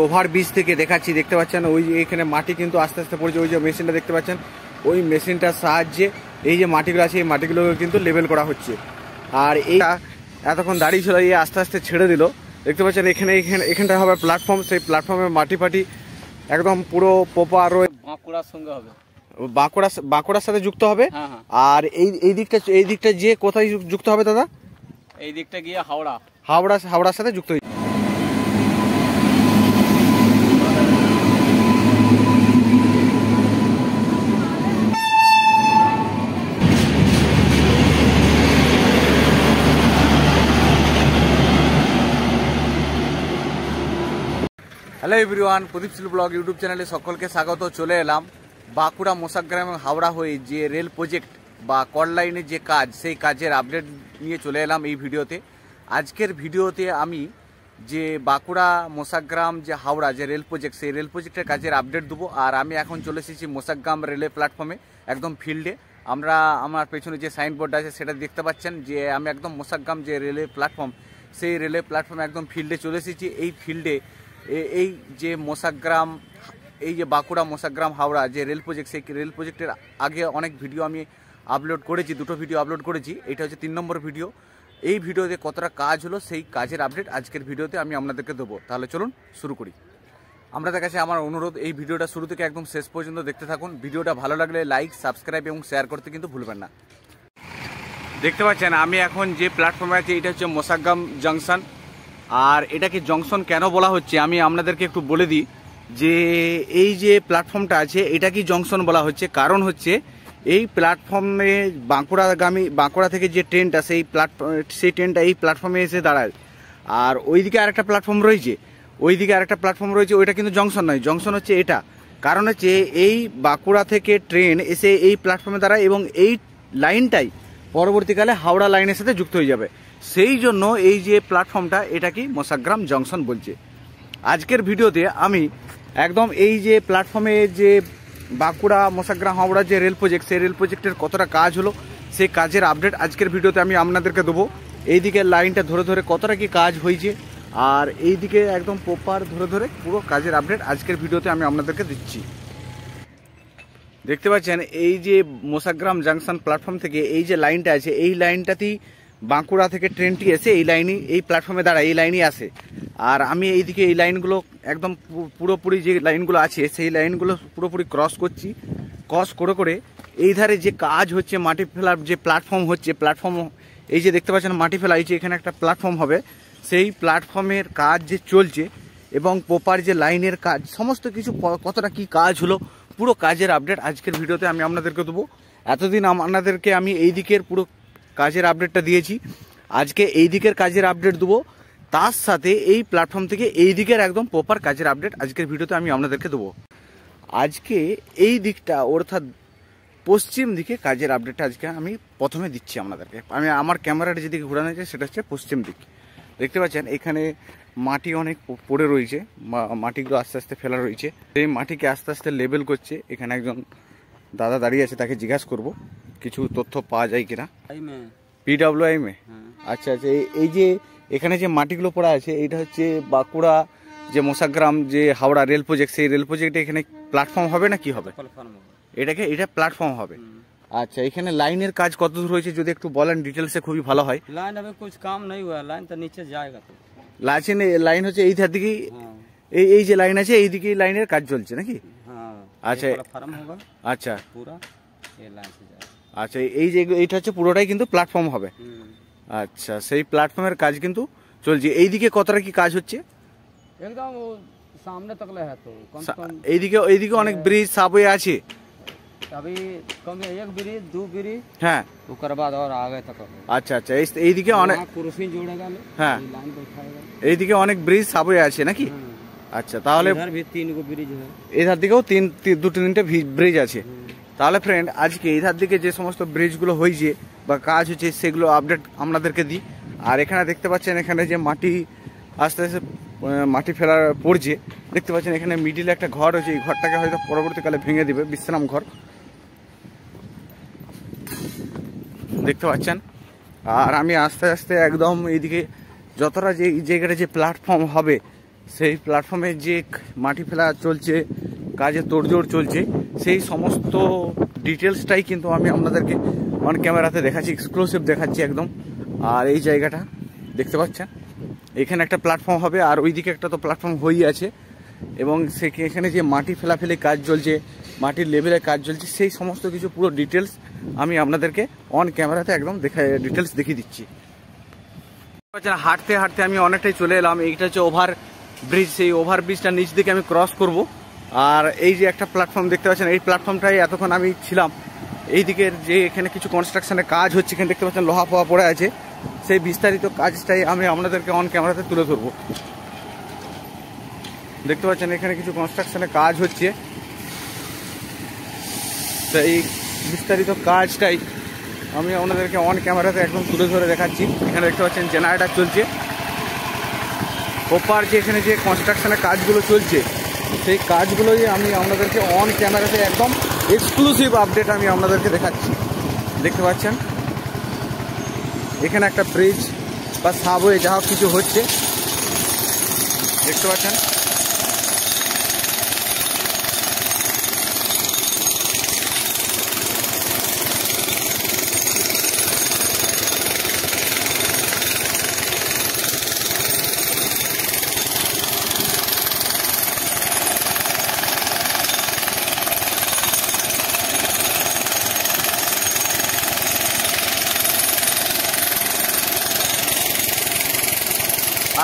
Overbridge থেকে দেখাচ্ছি, দেখতে পাচ্ছেন ওই এখানে মাটি কিন্তু আস্তে আস্তে পড়ছে। ওই যে মেশিনটা দেখতে পাচ্ছেন, ওই মেশিনটার সাহায্যে এই যে মাটিগুলো আছে এই মাটিগুলোকে কিন্তু লেভেল করা হচ্ছে। আর এইটা এতক্ষণ দাঁড়িয়ে ছিল, এই আস্তে আস্তে ছেড়ে দিল। দেখতে পাচ্ছেন এখানটা হবে প্ল্যাটফর্ম। সেই প্ল্যাটফর্মে মাটি ফাটি একদম পুরো প্রপার বাঁকুড়ার সঙ্গে হবে, বাঁকুড়ার সাথে যুক্ত হবে। আর এই দিকটা যে কোথায় যুক্ত হবে দাদা? এই দিকটা গিয়ে হাওড়ার সাথে যুক্ত হয়েছে। হ্যালো এভরিওয়ান, প্রদীপ সিল ব্লগ ইউটিউব চ্যানেলে সকলকে স্বাগত। চলে এলাম বাঁকুড়া মোসাগ্রাম এবং হাওড়া হয়ে যে রেল প্রজেক্ট বা কল লাইনের যে কাজ, সেই কাজের আপডেট নিয়ে চলে এলাম এই ভিডিওতে। আজকের ভিডিওতে আমি যে বাঁকুড়া মোসাগ্রাম যে হাওড়া যে রেল প্রজেক্ট, সেই রেল প্রজেক্টের কাজের আপডেট দেবো। আর আমি এখন চলে এসেছি মোসাগ্রাম রেলের প্ল্যাটফর্মে, একদম ফিল্ডে। আমার পেছনে যে সাইনবোর্ড আছে সেটা দেখতে পাচ্ছেন যে আমি একদম মোসাগ্রাম যে রেলের প্ল্যাটফর্ম, সেই রেলের প্ল্যাটফর্মে একদম ফিল্ডে চলে এসেছি। এই ফিল্ডে এই যে মোসাগ্রাম, এই যে বাঁকুড়া মোসাগ্রাম হাওড়া যে রেল প্রজেক্ট, সেই রেল প্রজেক্টের আগে অনেক ভিডিও আমি আপলোড করেছি, দুটো ভিডিও আপলোড করেছি। এটা হচ্ছে 3 নম্বর ভিডিও। এই ভিডিওতে কতটা কাজ হলো সেই কাজের আপডেট আজকের ভিডিওতে আমি আপনাদেরকে দেবো। তাহলে চলুন শুরু করি। আপনাদের কাছে আমার অনুরোধ, এই ভিডিওটা শুরু থেকে একদম শেষ পর্যন্ত দেখতে থাকুন। ভিডিওটা ভালো লাগলে লাইক, সাবস্ক্রাইব এবং শেয়ার করতে কিন্তু ভুলবেন না। দেখতে পাচ্ছেন আমি এখন যে প্ল্যাটফর্মে আছি, এটা হচ্ছে মোসাগ্রাম জাংশন। আর এটাকে জংশন কেন বলা হচ্ছে আমি আপনাদেরকে একটু বলে দিই যে এই যে প্ল্যাটফর্মটা আছে এটা কি জংশন বলা হচ্ছে, কারণ হচ্ছে এই প্ল্যাটফর্মে বাঁকুড়া থেকে যে ট্রেনটা, সেই ট্রেনটা এই প্ল্যাটফর্মে এসে দাঁড়ায়। আর ওইদিকে আরেকটা প্ল্যাটফর্ম রয়েছে, ওইটা কিন্তু জংশন নয়, জংশন হচ্ছে এটা। কারণ হচ্ছে এই বাঁকুড়া থেকে ট্রেন এসে এই প্ল্যাটফর্মে দাঁড়ায় এবং এই লাইনটাই পরবর্তীকালে হাওড়া লাইনের সাথে যুক্ত হয়ে যাবে। সেই জন্য এই যে প্ল্যাটফর্মটা এটা কি মোসাগ্রাম জংশন বলছে। আজকের ভিডিওতে আমি একদম এই যে প্ল্যাটফর্মে যে বাঁকুড়া মোসাগ্রাম হাওড়া যে রেল প্রজেক্ট, সেই রেল প্রজেক্টের কতটা কাজ হলো সেই কাজের আপডেট আজকের ভিডিওতে আমি আপনাদেরকে দেবো। এই দিকে লাইনটা ধরে ধরে কতটা কি কাজ হয়েছে, আর এই দিকে একদম প্রপার ধরে ধরে পুরো কাজের আপডেট আজকের ভিডিওতে আমি আপনাদেরকে দিচ্ছি। দেখতে পাচ্ছেন এই যে মোসাগ্রাম জাংশন প্ল্যাটফর্ম থেকে এই যে লাইনটা আছে, এই লাইনটাতেই বাঁকুড়া থেকে ট্রেনটি এসে এই প্ল্যাটফর্মে দাঁড়ায়, এই লাইনই আসে। আর আমি এইদিকে এই লাইনগুলো একদম পুরোপুরি যে লাইনগুলো আছে সেই লাইনগুলো পুরোপুরি ক্রস করছি। ক্রস করে এই ধারে যে কাজ হচ্ছে, মাটি ফেলার যে প্ল্যাটফর্ম হচ্ছে, এই যে দেখতে পাচ্ছেন মাটি ফেলা, এই যে এখানে একটা প্ল্যাটফর্ম হবে, সেই প্ল্যাটফর্মের কাজ যে চলছে এবং প্রপার যে লাইনের কাজ, সমস্ত কিছু কতটা কি কাজ হলো পুরো কাজের আপডেট আজকের ভিডিওতে আমি আপনাদেরকে দেবো। এতদিন আপনাদেরকে আমি এই দিকের পুরো কাজের আপডেটটা দিয়েছি, আজকে এই দিকের কাজের আপডেট দেবো। তার সাথে এই প্ল্যাটফর্ম থেকে এই দিকের একদম প্রপার কাজের আপডেট আজকের ভিডিওতে আমি আপনাদেরকে দেবো। আজকে এই দিকটা অর্থাৎ পশ্চিম দিকে কাজের আপডেটটা আজকে আমি প্রথমে দিচ্ছি আপনাদেরকে। আমার ক্যামেরাটা যেদিকে ঘোরানো হয়েছে সেটা হচ্ছে পশ্চিম দিক। দেখতে পাচ্ছেন এখানে মাটি অনেক পড়ে রয়েছে, মাটিগুলো আস্তে আস্তে ফেলা রয়েছে। এই মাটিকে আস্তে আস্তে লেবেল করছে। এখানে একজন দাদা দাঁড়িয়ে আছে, তাকে জিজ্ঞাসা করবো কিছু তথ্য পাওয়া যায় কিনা। PWI মে? আচ্ছা আচ্ছা। এই যে এখানে যে মাটিগুলো পড়া আছে, এইটা হচ্ছে বাঁকুড়া যে মোসাগ্রাম যে হাওড়া রেল প্রজেক্ট, সেই রেল প্রজেক্টে এখানে প্ল্যাটফর্ম হবে না কি হবে? এটা প্ল্যাটফর্ম হবে। আচ্ছা, এখানে লাইনের কাজ কত দূর হয়েছে যদি একটু বলেন ডিটেলসে, খুবই ভালো হয়। লাইন अभी कुछ काम नहीं हुआ, लाइन तो नीचे जाएगा। तो লাইন হচ্ছে এই ধার দিকেই, এই যে লাইন আছে এই দিকেই লাইনের কাজ চলছে নাকি? আচ্ছা আচ্ছা পুরা এই লাইন से जाएगा। আচ্ছা, এই যে এইটা হচ্ছে পুরোটাই কিন্তু প্ল্যাটফর্ম হবে। আচ্ছা, সেই প্ল্যাটফর্মের কাজ কিন্তু চলছে। এইদিকে কতটা কি কাজ হচ্ছে? একদম সামনে तक है तो कम से कम এইদিকে অনেক ব্রিজ সাবওয়ে আছে। अभी कम एक ब्रिज 2 ब्रिज, হ্যাঁ, ওকর বাদ আর আগে तक। আচ্ছা আচ্ছা। এইদিকে অনেক ক্রসিং जोड़ेगा, হ্যাঁ, लाइन बैठाएगा। এইদিকে অনেক ব্রিজ সাবওয়ে আছে নাকি? আচ্ছা, তাহলে इधर भी 3 गो ब्रिज है, এধার দিকেও দুটো তিনটে ব্রিজ আছে। তাহলে ফ্রেন্ড, আজকে এধার দিকে যে সমস্ত ব্রিজগুলো হয়েছে বা কাজ হচ্ছে সেগুলো আপডেট আপনাদেরকে দিই। আর এখানে দেখতে পাচ্ছেন এখানে যে মাটি আস্তে আস্তে মাটি ফেলা পড়ছে, দেখতে পাচ্ছেন এখানে মিডিলে একটা ঘর হয়েছে। এই ঘরটাকে হয়তো পরবর্তীকালে ভেঙে দিবে, বিশ্রাম ঘর দেখতে পাচ্ছেন। আর আমি আস্তে আস্তে একদম এইদিকে যতটা যে জায়গাটা যে প্ল্যাটফর্ম হবে সেই প্ল্যাটফর্মে যে মাটি ফেলা চলছে, কাজে তোড়জোড় চলছে, সেই সমস্ত ডিটেলসটাই কিন্তু আমি আপনাদেরকে অন ক্যামেরাতে দেখাচ্ছি, এক্সক্লুসিভ দেখাচ্ছি একদম। আর এই জায়গাটা দেখতে পাচ্ছেন, এখানে একটা প্ল্যাটফর্ম হবে, আর ওইদিকে একটা তো প্ল্যাটফর্ম হয়েই আছে, এবং এখানে যে মাটি ফেলাফেলি কাজ চলছে, মাটির লেভেলে কাজ চলছে, সেই সমস্ত কিছু পুরো ডিটেলস আমি আপনাদেরকে অন ক্যামেরাতে একদম ডিটেলস দেখিয়ে দিচ্ছি। হাঁটতে হাঁটতে আমি অনেকটাই চলে এলাম। এইটা হচ্ছে ওভার ব্রিজ, সেই ওভার ব্রিজটা নিচ দিকে আমি ক্রস করব। আর এই যে একটা প্ল্যাটফর্ম দেখতে পাচ্ছেন, এই প্ল্যাটফর্মটাই এতক্ষণ আমি ছিলাম। এই দিকের যে এখানে কিছু কনস্ট্রাকশনের কাজ হচ্ছে, এখানে দেখতে পাচ্ছেন লোহা ফোহা পড়ে আছে, সেই বিস্তারিত কাজটাই আমি আপনাদেরকে অন ক্যামেরাতে তুলে ধরবো। দেখতে পাচ্ছেন এখানে কিছু কনস্ট্রাকশনের কাজ হচ্ছে, তো এই বিস্তারিত কাজটাই আমি আপনাদেরকে অন ক্যামেরাতে একদম তুলে ধরে দেখাচ্ছি। এখানে দেখতে পাচ্ছেন জেনারেটর চলছে, ওপার যে এখানে যে কনস্ট্রাকশনের কাজগুলো চলছে, সেই কাজগুলোই আমি আপনাদেরকে অন ক্যামেরাতে একদম এক্সক্লুসিভ আপডেট আমি আপনাদেরকে দেখাচ্ছি। দেখতে পাচ্ছেন এখানে একটা ব্রিজ বা সাবওয়ে যা হোক কিছু হচ্ছে, দেখতে পাচ্ছেন।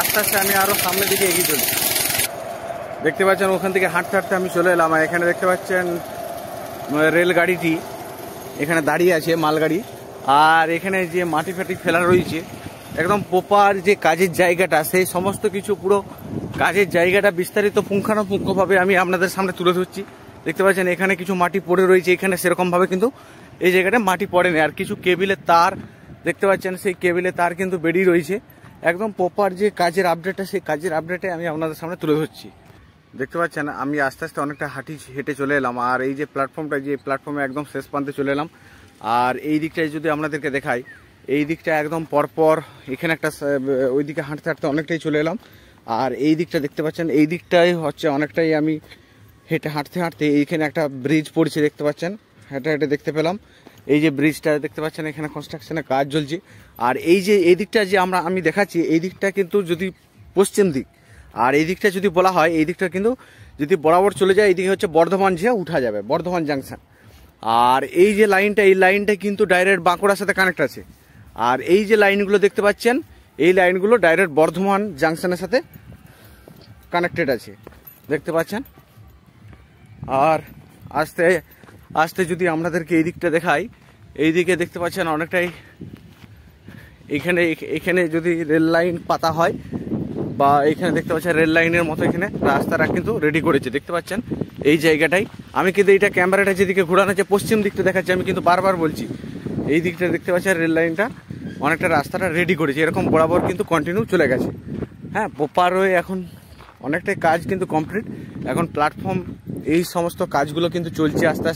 আস্তে আস্তে আমি আরও সামনের দিকে এগিয়ে চলছি। দেখতে পাচ্ছেন ওখান থেকে হাঁটতে হাঁটতে আমি চলে এলাম। এখানে দেখতে পাচ্ছেন রেলগাড়িটি এখানে দাঁড়িয়ে আছে, মালগাড়ি। আর এখানে যে মাটি ফাটি ফেলা রয়েছে, একদম প্রপার যে কাজের জায়গাটা, সেই সমস্ত কিছু পুরো কাজের জায়গাটা বিস্তারিত পুঙ্খানুপুঙ্খভাবে আমি আপনাদের সামনে তুলে ধরছি। দেখতে পাচ্ছেন এখানে কিছু মাটি পড়ে রয়েছে, এখানে সেরকমভাবে কিন্তু এই জায়গাটা মাটি পড়েনি। আর কিছু কেবিলের তার দেখতে পাচ্ছেন, সেই কেবিলের তার কিন্তু বেরিয়ে রয়েছে। একদম প্রপার যে কাজের আপডেটটা, সেই কাজের আপডেটে আমি আপনাদের সামনে তুলে ধরছি। দেখতে পাচ্ছেন আমি আস্তে আস্তে অনেকটা হেঁটে চলে এলাম। আর এই যে প্ল্যাটফর্মটা, যে প্ল্যাটফর্মে একদম শেষ প্রান্তে চলে এলাম। আর এই দিকটায় যদি আপনাদেরকে দেখাই, এই দিকটা একদম পরপর এখানে একটা, ওই দিকে হাঁটতে হাঁটতে অনেকটাই চলে এলাম। আর এই দিকটা দেখতে পাচ্ছেন, এই দিকটাই হচ্ছে অনেকটাই আমি হাঁটতে হাঁটতে এইখানে একটা ব্রিজ পড়ছে, দেখতে পাচ্ছেন, হেঁটে দেখতে পেলাম। এই যে ব্রিজটা দেখতে পাচ্ছেন, এখানে কনস্ট্রাকশনের কাজ চলছে। আর এই যে এই দিকটা যে আমি দেখাচ্ছি, এই দিকটা কিন্তু যদি পশ্চিম দিক, আর এই দিকটা যদি বলা হয়, এই দিকটা কিন্তু যদি বরাবর চলে যায়, এইদিকে হচ্ছে বর্ধমান ঝিয়া উঠা যাবে, বর্ধমান জাংশন। আর এই যে লাইনটা, এই লাইনটা কিন্তু ডাইরেক্ট বাঁকুড়ার সাথে কানেক্ট আছে। আর এই যে লাইনগুলো দেখতে পাচ্ছেন, এই লাইনগুলো ডাইরেক্ট বর্ধমান জাংশনের সাথে কানেক্টেড আছে, দেখতে পাচ্ছেন। আর আস্তে আস্তে যদি আপনাদেরকে এই দিকটা দেখাই, এই দিকে দেখতে পাচ্ছেন অনেকটাই এখানে যদি রেল লাইন পাতা হয়, বা এখানে দেখতে পাচ্ছেন রেল লাইনের মতো এখানে রাস্তাটা কিন্তু রেডি করেছে, দেখতে পাচ্ছেন এই জায়গাটাই। আমি কিন্তু এইটা ক্যামেরাটা যেদিকে ঘোরানো আছে পশ্চিম দিকটা দেখাচ্ছি, আমি কিন্তু বারবার বলছি এই দিকটা দেখতে পাচ্ছেন রেল লাইনটা অনেকটা রাস্তাটা রেডি করেছে, এরকম বরাবর কিন্তু কন্টিনিউ চলে গেছে। হ্যাঁ, প্রপার হয়ে এখন অনেকটাই কাজ কিন্তু কমপ্লিট। এখন প্ল্যাটফর্ম এই সমস্ত কাজগুলো কিন্তু চলছে আস্তে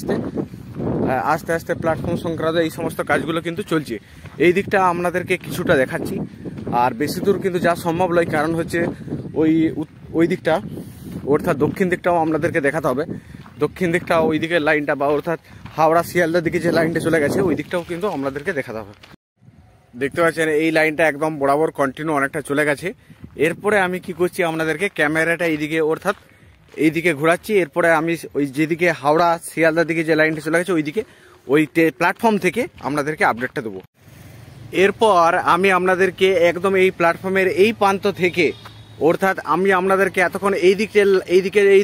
আস্তে প্ল্যাটফর্ম সংক্রান্ত এই সমস্ত কাজগুলো কিন্তু চলছে। এই দিকটা আপনাদেরকে কিছুটা দেখাচ্ছি, আর বেশি দূর কিন্তু যা সম্ভব নয়, কারণ হচ্ছে ওই দিকটা অর্থাৎ দক্ষিণ দিকটাও আপনাদেরকে দেখাতে হবে। দক্ষিণ দিকটা ওই দিকের লাইনটা, বা অর্থাৎ হাওড়া শিয়ালদার দিকে যে লাইনটা চলে গেছে, ওই দিকটাও কিন্তু আপনাদেরকে দেখাতে হবে। দেখতে পাচ্ছেন এই লাইনটা একদম বরাবর কন্টিনিউ অনেকটা চলে গেছে। এরপরে আমি কি করছি, আপনাদেরকে ক্যামেরাটা এইদিকে অর্থাৎ এইদিকে ঘোরাচ্ছি। এরপরে আমি ওই যেদিকে হাওড়া শিয়ালদার দিকে যে লাইনটা চলে গেছে, ওইদিকে ওই প্ল্যাটফর্ম থেকে আপনাদেরকে আপডেটটা দেবো। এরপর আমি আপনাদেরকে একদম এই প্ল্যাটফর্মের এই প্রান্ত থেকে, অর্থাৎ আমি আপনাদেরকে এতক্ষণ এই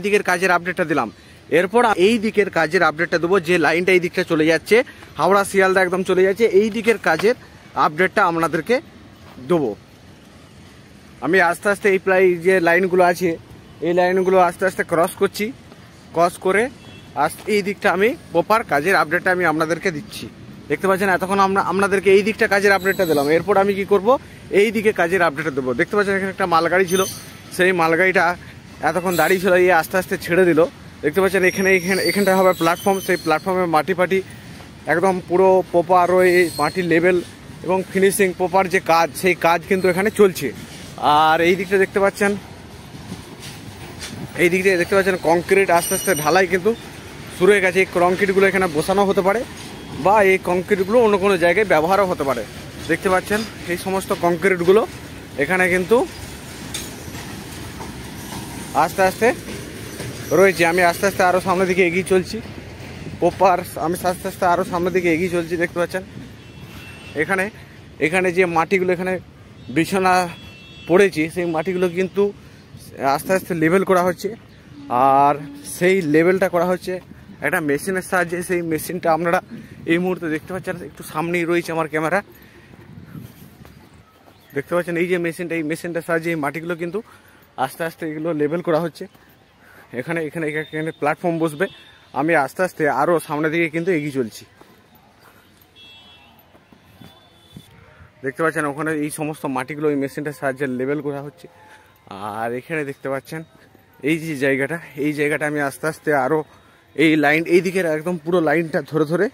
দিকের কাজের আপডেটটা দিলাম। এরপর এই দিকের কাজের আপডেটটা দেবো, যে লাইনটা এই দিকটা চলে যাচ্ছে, হাওড়া শিয়ালদা একদম চলে যাচ্ছে, এই দিকের কাজের আপডেটটা আপনাদেরকে দেবো। আমি আস্তে আস্তে এই প্রায় যে লাইনগুলো আছে, এই লাইনগুলো আস্তে আস্তে ক্রস করে এই দিকটা আমি প্রপার কাজের আপডেটটা আমি আপনাদেরকে দিচ্ছি। দেখতে পাচ্ছেন এতক্ষণ আপনাদেরকে এই দিকটা কাজের আপডেটটা দিলাম। এরপর আমি কি করব, এই দিকে কাজের আপডেটটা দেবো। দেখতে পাচ্ছেন এখানে একটা মালগাড়ি ছিল, সেই মালগাড়িটা এতক্ষণ দাঁড়িয়ে ছিল, এই আস্তে আস্তে ছেড়ে দিল। দেখতে পাচ্ছেন এখানটা হবে প্ল্যাটফর্ম, সেই প্ল্যাটফর্মে মাটি একদম পুরো প্রপার ওই মাটির লেভেল এবং ফিনিশিং প্রপার যে কাজ, সেই কাজ কিন্তু এখানে চলছে। আর এই দিকটা দেখতে পাচ্ছেন এই দিক দিয়ে দেখতে পাচ্ছেন কংক্রিট আস্তে আস্তে ঢালাই কিন্তু শুরু হয়ে গেছে। এই কংক্রিটগুলো এখানে বসানো হতে পারে বা এই কংক্রিটগুলো অন্য কোনো জায়গায় ব্যবহারও হতে পারে। দেখতে পাচ্ছেন এই সমস্ত কংক্রিটগুলো এখানে কিন্তু আস্তে আস্তে রয়েছে। আমি আস্তে আস্তে আরও সামনের দিকে এগিয়ে চলছি। আমি আস্তে আস্তে আরও সামনের দিকে এগিয়ে চলছি। দেখতে পাচ্ছেন এখানে যে মাটিগুলো এখানে বিছানা পড়েছি, সেই মাটিগুলো কিন্তু আস্তে আস্তে লেভেল করা হচ্ছে। আর সেই লেভেলটা করা হচ্ছে একটা মেশিনের সাহায্যে। সেই মেশিনটা আপনারা এই মুহূর্তে দেখতে পাচ্ছেন, একটু সামনেই রয়েছে আমার ক্যামেরা। দেখতে পাচ্ছেন এই যে মেশিনটা, এই মেশিনটার সাহায্যে এই মাটিগুলো কিন্তু আস্তে আস্তে এগুলো লেভেল করা হচ্ছে। এখানে প্ল্যাটফর্ম বসবে। আমি আস্তে আস্তে আরও সামনের দিকে কিন্তু এগিয়ে চলছি। দেখতে পাচ্ছেন ওখানে এই সমস্ত মাটিগুলো এই মেশিনটার সাহায্যে লেভেল করা হচ্ছে। আর এখানে দেখতে পাচ্ছেন এই যে জায়গাটা আমি আস্তে আস্তে আরও এই লাইন, এই দিকের একদম পুরো লাইনটা ধরে ধরে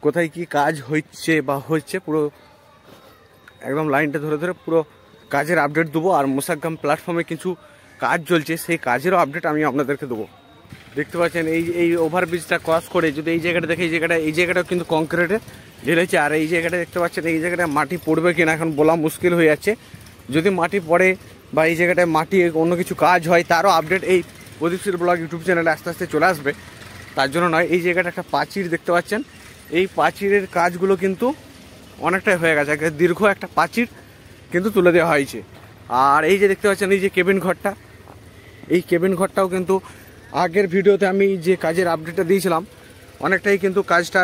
কোথায় কি কাজ হচ্ছে পুরো একদম লাইনটা ধরে ধরে পুরো কাজের আপডেট দেবো। আর মোসাগ্রাম প্ল্যাটফর্মে কিছু কাজ চলছে, সেই কাজেরও আপডেট আমি আপনাদেরকে দেবো। দেখতে পাচ্ছেন এই ওভারব্রিজটা ক্রস করে যদি এই জায়গাটা দেখে, এই জায়গাটাও কিন্তু কংক্রিটে ঢেলেছে। আর এই জায়গাটা দেখতে পাচ্ছেন, এই জায়গাটায় মাটি পড়বে কিনা এখন বলা মুশকিল হয়ে যাচ্ছে। যদি মাটি পড়ে বা এই জায়গাটায় মাটি অন্য কিছু কাজ হয়, তারও আপডেট এই প্রদীপশীল ব্লগ ইউটিউব চ্যানেলে আস্তে আস্তে চলে আসবে। তার জন্য নয়, এই জায়গাটা একটা প্রাচীর দেখতে পাচ্ছেন, এই প্রাচীরের কাজগুলো কিন্তু অনেকটাই হয়ে গেছে। দীর্ঘ একটা প্রাচীর কিন্তু তুলে দেওয়া হয়েছে। আর এই যে দেখতে পাচ্ছেন এই যে কেবিন ঘরটা, এই কেবিন ঘরটাও কিন্তু আগের ভিডিওতে আমি যে কাজের আপডেটটা দিয়েছিলাম, অনেকটাই কিন্তু কাজটা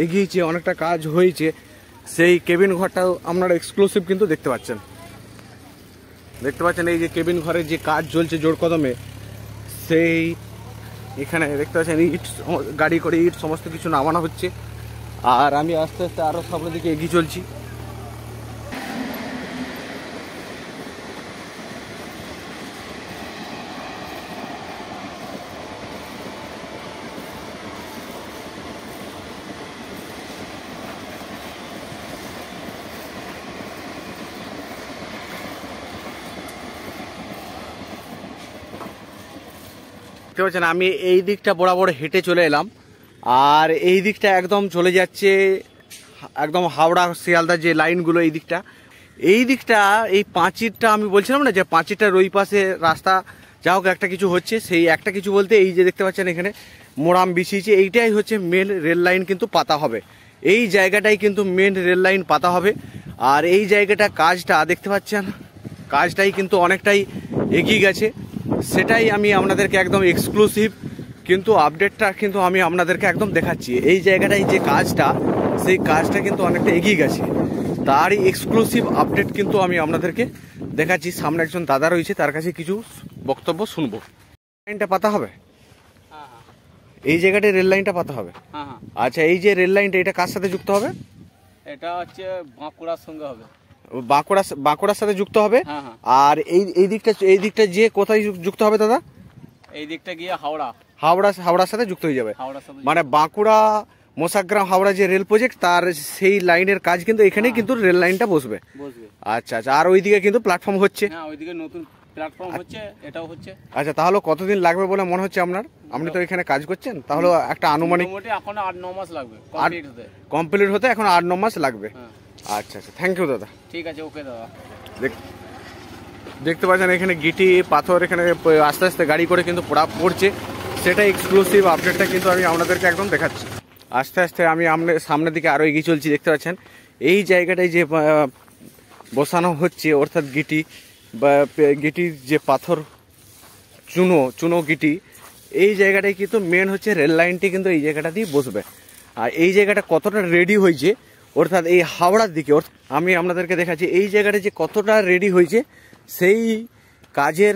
এগিয়েছে, অনেকটা কাজ হয়েছে। সেই কেবিন ঘরটাও আপনারা এক্সক্লুসিভ কিন্তু দেখতে পাচ্ছেন এই যে কেবিন ঘরের যে কাজ চলছে জোর কদমে, সেই এখানে দেখতে পাচ্ছেন ইট, গাড়ি করে ইট সমস্ত কিছু নামানো হচ্ছে। আর আমি আস্তে আস্তে আরও সামনের দিকে এগিয়ে চলছি। দেখতে পাচ্ছেন আমি এই দিকটা বরাবর হেঁটে চলে এলাম। আর এই দিকটা একদম চলে যাচ্ছে একদম হাওড়া শিয়ালদা যে লাইনগুলো, এই দিকটা এই পাঁচিরটা আমি বলছিলাম না যে পাঁচিরটার ওই পাশে রাস্তা যা হোক একটা কিছু হচ্ছে। সেই একটা কিছু বলতে এই যে দেখতে পাচ্ছেন এখানে মোরাম বিছিয়েছে, এইটাই হচ্ছে মেন রেল লাইন কিন্তু পাতা হবে। এই জায়গাটাই কিন্তু মেন রেল লাইন পাতা হবে। আর এই জায়গাটা কাজটা দেখতে পাচ্ছেন, কাজটাই কিন্তু অনেকটাই এগিয়ে গেছে। সেটাই আমি আপনাদেরকে একদম এক্সক্লুসিভ কিন্তু আপডেটটা কিন্তু আমি আপনাদেরকে একদম দেখাচ্ছি। এই জায়গাটায় যে কাজটা, সেই কাজটা কিন্তু অনেকটা এগিয়ে গেছে, তারই এক্সক্লুসিভ আপডেট কিন্তু আমি আপনাদেরকে দেখাচ্ছি। সামনে একজন দাদা রয়েছে, তার কাছে কিছু বক্তব্য শুনবো। লাইনটা পাতা হবে, এই জায়গাটায় রেল লাইনটা পাতা হবে। আচ্ছা, এই যে রেল লাইনটা এটা কার সাথে যুক্ত হবে? এটা হচ্ছে বাঁকুড়ার সঙ্গে হবে, বাঁকুড়ার সাথে যুক্ত হবে। আর এই দিকটা যে কোথায় যুক্ত হবে দাদা? এই দিকটা গিয়ে হাওড়ার সাথে যুক্ত হয়ে যাবে। মানে বাঁকুড়া মোসাগ্রাম হাওড়া যে রেল প্রজেক্ট, তার সেই লাইনের কাজ কিন্তু এখানেই কিন্তু রেল লাইনটা বসবে। আচ্ছা আচ্ছা। আর ওইদিকে কিন্তু প্ল্যাটফর্ম হচ্ছে, ওইদিকে নতুন প্ল্যাটফর্ম হচ্ছে, এটাও হচ্ছে। আচ্ছা, তাহলে কতদিন লাগবে বলে মনে হচ্ছে আপনার? আপনি তো এখানে কাজ করছেন, তাহলে একটা আনুমানিক এখন 8-9 মাস লাগবে কমপ্লিট হতে, এখন 8-9 মাস লাগবে। আচ্ছা আচ্ছা, থ্যাংক ইউ দাদা। ঠিক আছে, ওকে দাদা। দেখতে পাচ্ছেন এখানে গিটি পাথর এখানে আস্তে আস্তে গাড়ি করে কিন্তু পড়ছে। সেটা এক্সক্লুসিভ আপডেটটা কিন্তু আমি আপনাদেরকে একদম দেখাচ্ছি। আস্তে আস্তে আমি সামনের দিকে আরও এগিয়ে চলছি। দেখতে পাচ্ছেন এই জায়গাটায় যে বসানো হচ্ছে, অর্থাৎ গিটির যে পাথর চুনো গিটি, এই জায়গাটায় কিন্তু মেন হচ্ছে রেল লাইনটি কিন্তু এই জায়গাটা দিয়ে বসবে। আর এই জায়গাটা কতটা রেডি হয়েছে, অর্থাৎ এই হাওড়ার দিকে আমি আপনাদেরকে দেখাচ্ছি এই জায়গাটা যে কতটা রেডি হয়েছে, সেই কাজের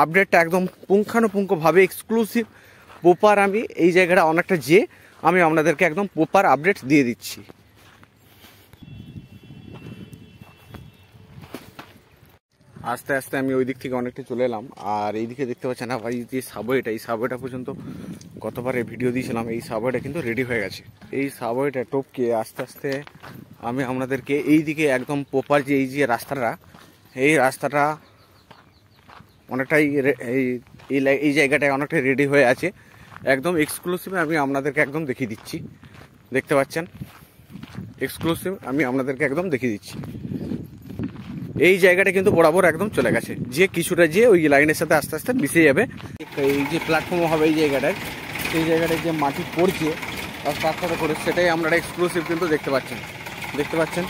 আপডেটটা একদম পুঙ্খানুপুঙ্খভাবে এক্সক্লুসিভ প্রপার আমি এই জায়গাটা অনেকটা আমি আপনাদেরকে একদম প্রপার আপডেট দিয়ে দিচ্ছি। আস্তে আস্তে আমি ওই দিক থেকে অনেকটা চলে এলাম। আর এইদিকে দেখতে পাচ্ছেন না ভাই, যে সাবওয়েটা পর্যন্ত কতবারে ভিডিও দিয়েছিলাম, এই সাবওয়েটা কিন্তু রেডি হয়ে গেছে। এই সাবওয়েটা টপকে আস্তে আস্তে আমি আপনাদেরকে এই দিকে একদম প্রপার যে এই যে রাস্তাটা, এই রাস্তাটা অনেকটাই এই এই জায়গাটায় অনেকটা রেডি হয়ে আছে, একদম এক্সক্লুসিভ আমি আপনাদেরকে একদম দেখিয়ে দিচ্ছি। দেখতে পাচ্ছেন, এক্সক্লুসিভ আমি আপনাদেরকে একদম দেখিয়ে দিচ্ছি। এই জায়গাটা কিন্তু বরাবর একদম চলে গেছে, যে কিছুটা যে ওই লাইনের সাথে আস্তে আস্তে মিশে যাবে। এই যে প্ল্যাটফর্ম হবে এই জায়গাটায়, সেই জায়গাটায় যে মাটি পড়ছে আর তার সাথে করে, সেটাই আপনারা এক্সক্লুসিভ কিন্তু দেখতে পাচ্ছেন। দেখতে পাচ্ছেন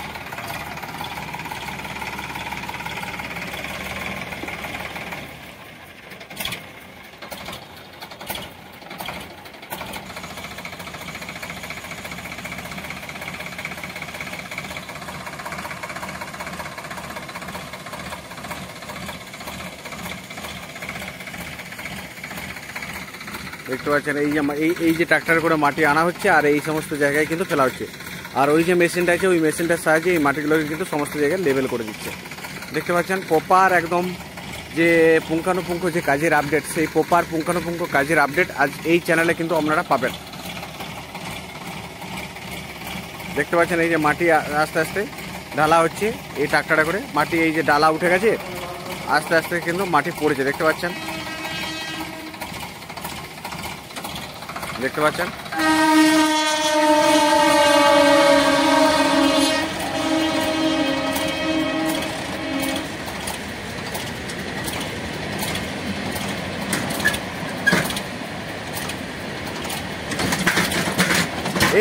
দেখতে পাচ্ছেন এই যে ট্রাক্টর করে মাটি আনা হচ্ছে আর এই সমস্ত জায়গায় কিন্তু ফেলা হচ্ছে। আর ওই যে মেশিনটা আছে, ওই মেশিনটার সাহায্যে এই মাটিগুলোকে কিন্তু সমস্ত জায়গায় লেভেল করে দিচ্ছে। দেখতে পাচ্ছেন প্রপার একদম যে পুঙ্খানুপুঙ্খ যে কাজের আপডেট, সেই প্রপার পুঙ্খানুপুঙ্খ কাজের আপডেট আজ এই চ্যানেলে কিন্তু আপনারা পাবেন। দেখতে পাচ্ছেন এই যে মাটি আস্তে আস্তে ঢালা হচ্ছে এই ট্রাক্টরে করে। মাটি এই যে ডালা উঠে গেছে, আস্তে আস্তে কিন্তু মাটি পড়েছে। দেখতে পাচ্ছেন, দেখতে পাচ্ছেন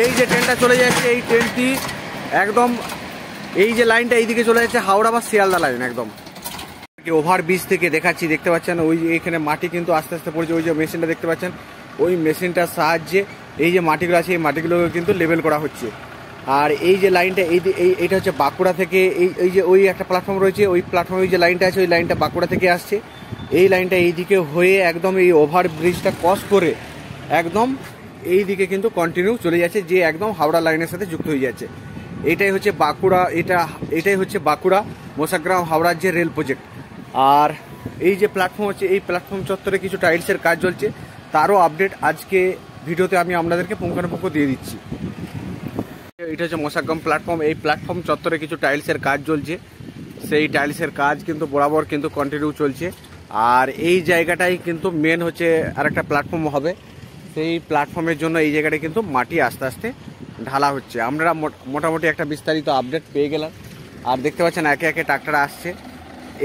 এই যে ট্রেনটা চলে যাচ্ছে, এই ট্রেনটি একদম এই যে লাইনটা এইদিকে চলে যাচ্ছে হাওড়া বা শিয়ালদা লাইন একদম। ওভার ব্রিজ থেকে দেখাচ্ছি, দেখতে পাচ্ছেন ওই যে এখানে মাটি কিন্তু আস্তে আস্তে পড়ছে। ওই যে মেশিনটা দেখতে পাচ্ছেন, ওই মেশিনটার সাহায্যে এই যে মাটিগুলো আছে এই মাটিগুলোকে কিন্তু লেভেল করা হচ্ছে। আর এই যে লাইনটা এইটা হচ্ছে বাঁকুড়া থেকে, এই যে ওই একটা প্ল্যাটফর্ম রয়েছে, ওই প্ল্যাটফর্মে ওই যে লাইনটা আছে, ওই লাইনটা বাঁকুড়া থেকে আসছে। এই লাইনটা এইদিকে হয়ে একদম এই ওভার ব্রিজটা ক্রস করে একদম এই দিকে কিন্তু কন্টিনিউ চলে যাচ্ছে, যে একদম হাওড়া লাইনের সাথে যুক্ত হয়ে যাচ্ছে। এটাই হচ্ছে বাঁকুড়া, এটাই হচ্ছে বাঁকুড়া মোসাগ্রাম হাওড়ার যে রেল প্রজেক্ট। আর এই যে প্ল্যাটফর্ম হচ্ছে, এই প্ল্যাটফর্ম চত্বরে কিছু টাইলসের কাজ চলছে, তারও আপডেট আজকে ভিডিওতে আমি আপনাদেরকে পুঙ্খানুপুঙ্খ দিয়ে দিচ্ছি। এটা হচ্ছে মোসাগ্রাম প্ল্যাটফর্ম, এই প্ল্যাটফর্ম চত্বরে কিছু টাইলসের কাজ চলছে, সেই টাইলসের কাজ কিন্তু বরাবর কিন্তু কন্টিনিউ চলছে। আর এই জায়গাটাই কিন্তু মেন হচ্ছে আরেকটা প্ল্যাটফর্ম হবে, সেই প্ল্যাটফর্মের জন্য এই জায়গাটা কিন্তু মাটি আস্তে আস্তে ঢালা হচ্ছে। আমরা মোটামুটি একটা বিস্তারিত আপডেট পেয়ে গেলাম। আর দেখতে পাচ্ছেন একে একে ট্রাক্টর আসছে,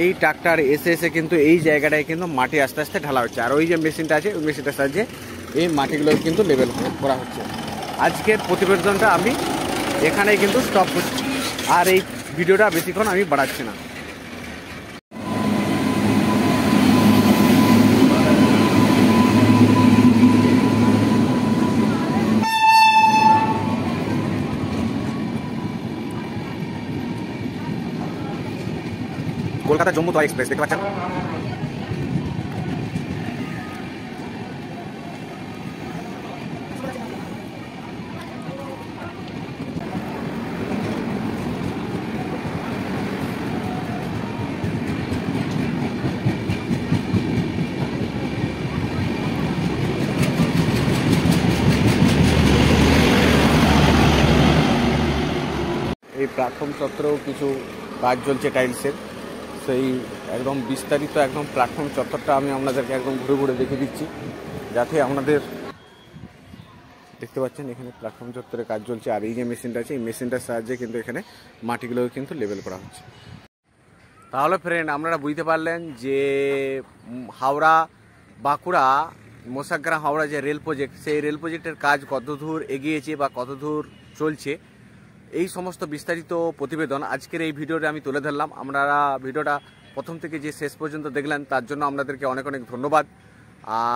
এই ট্রাক্টর এসে এসে কিন্তু এই জায়গাটায় কিন্তু মাটি আস্তে আস্তে ঢালা হচ্ছে। আর ওই যে মেশিনটা আছে, ওই মেশিনটার সাহায্যে এই মাটিগুলো কিন্তু লেভেল করা হচ্ছে। আজকের প্রতিবেদনটা আমি এখানেই কিন্তু স্টপ করছি, আর এই ভিডিওটা বেশিক্ষণ আমি বাড়াচ্ছি না। কলকাতা জম্মু তাওয়াই এক্সপ্রেস দেখতে পাচ্ছেন। এই প্ল্যাটফর্ম চত্বরেও কিছু কাজ চলছে টাইলসের, সেই একদম বিস্তারিত একদম প্ল্যাটফর্ম চত্বরটা আমি আপনাদেরকে একদম ঘুরে ঘুরে দেখিয়ে দিচ্ছি, যাতে আপনাদের দেখতে পাচ্ছেন এখানে প্ল্যাটফর্ম চত্বরে কাজ চলছে। আর এই যে মেশিনটা আছে, এই মেশিনটার সাহায্যে কিন্তু এখানে মাটিগুলোকে কিন্তু লেভেল করা হচ্ছে। তাহলে ফ্রেন্ড আপনারা বুঝতে পারলেন যে হাওড়া বাঁকুড়া মোসাগ্রাম হাওড়া যে রেল প্রজেক্ট, সেই রেল প্রজেক্টের কাজ কতদূর এগিয়েছে বা কতদূর চলছে, এই সমস্ত বিস্তারিত প্রতিবেদন আজকের এই ভিডিওতে আমি তুলে ধরলাম। আপনারা ভিডিওটা প্রথম থেকে যে শেষ পর্যন্ত দেখলেন তার জন্য আপনাদেরকে অনেক অনেক ধন্যবাদ।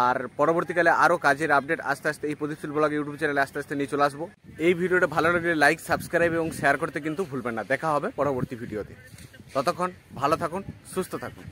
আর পরবর্তীকালে আরও কাজের আপডেট আস্তে আস্তে এই প্রদীপশীল ব্লগ ইউটিউব চ্যানেলে আস্তে আস্তে নিয়ে চলে আসবো। এই ভিডিওটা ভালো লাগলে লাইক, সাবস্ক্রাইব এবং শেয়ার করতে কিন্তু ভুলবেন না। দেখা হবে পরবর্তী ভিডিওতে। ততক্ষণ ভালো থাকুন, সুস্থ থাকুন।